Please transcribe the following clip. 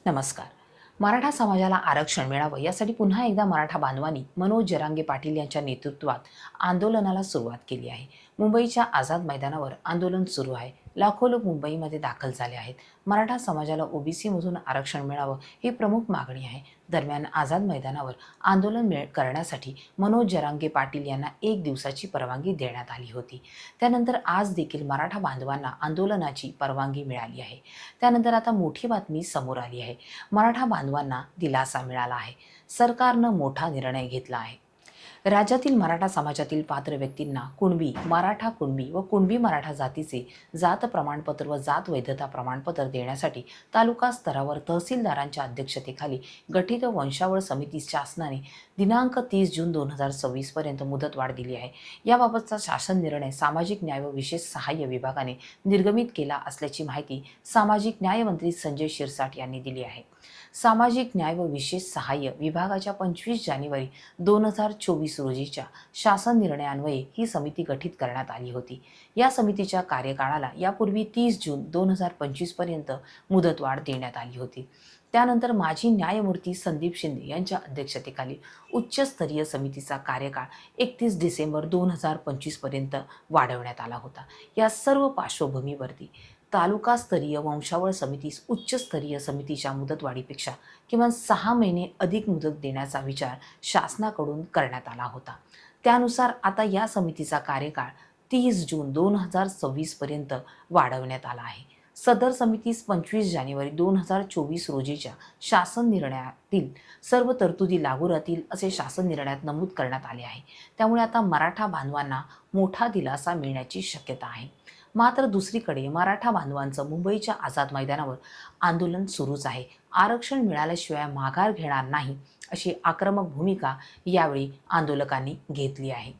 नमस्कार. मराठा समाजाला आरक्षण मिळावं यासाठी पुन्हा एकदा मराठा बांधवांनी मनोज जरांगे पाटील यांच्या नेतृत्वात आंदोलनाला सुरुवात केली आहे. मुंबईच्या आझाद मैदानावर आंदोलन सुरू आहे. लाखो लोक मुंबईमध्ये दाखल झाले आहेत. मराठा समाजाला ओबीसीमधून आरक्षण मिळावं ही प्रमुख मागणी आहे. दरम्यान आझाद मैदानावर आंदोलन करण्यासाठी मनोज जरांगे पाटील यांना 1 दिवसाची परवानगी देण्यात आली होती. त्यानंतर आज देखील मराठा बांधवांना आंदोलनाची परवानगी मिळाली आहे. त्यानंतर आता मोठी बातमी समोर आली आहे. मराठा बांधवांना दिलासा मिळाला आहे. सरकारनं मोठा निर्णय घेतला आहे. राज्यातील मराठा समाजातील पात्र व्यक्तींना कुणबी, मराठा कुणबी व कुणबी मराठा जातीचे जात प्रमाणपत्र व जात वैधता प्रमाणपत्र देण्यासाठी तालुका स्तरावर तहसीलदारांच्या अध्यक्षतेखाली गठीत वंशावळ समिती शासनाने दिनांक 30 जून 2026 पर्यंत मुदतवाढ दिली आहे. याबाबतचा शासन निर्णय सामाजिक न्याय व विशेष सहाय्य विभागाने निर्गमित केला असल्याची माहिती सामाजिक न्याय मंत्री संजय शिरसाट यांनी दिली आहे. सामाजिक न्याय व विशेष सहाय्य विभागाच्या 25 जानेवारी 2024 रोजीच्या शासन निर्णयान्वये ही समिती गठीत करण्यात आली होती. या समितीच्या कार्यकाळाला यापूर्वी 30 जून 2025 पर्यंत मुदतवाढ देण्यात आली होती. त्यानंतर माजी न्यायमूर्ती संदीप शिंदे यांच्या अध्यक्षतेखाली उच्चस्तरीय समितीचा कार्यकाळ 31 डिसेंबर 2025 पर्यंत वाढवण्यात आला होता. या सर्व पार्श्वभूमीवरती तालुकास्तरीय वंशावळ समितीस उच्चस्तरीय समितीच्या मुदतवाढीपेक्षा किमान 6 महिने अधिक मुदत देण्याचा विचार शासनाकडून करण्यात आला होता. त्यानुसार आता या समितीचा कार्यकाळ 30 जून 2026 पर्यंत वाढवण्यात आला आहे. सदर समितीस 25 जानेवारी 2024 रोजीच्या शासन निर्णयातील सर्व तरतुदी लागू राहतील असे शासन निर्णयात नमूद करण्यात आले आहे. त्यामुळे आता मराठा बांधवांना मोठा दिलासा मिळण्याची शक्यता आहे. मात्र दुसरीकडे मराठा बांधवांचं मुंबईच्या आझाद मैदानावर आंदोलन सुरूच आहे. आरक्षण मिळाल्याशिवाय माघार घेणार नाही अशी आक्रमक भूमिका यावेळी आंदोलकांनी घेतली आहे.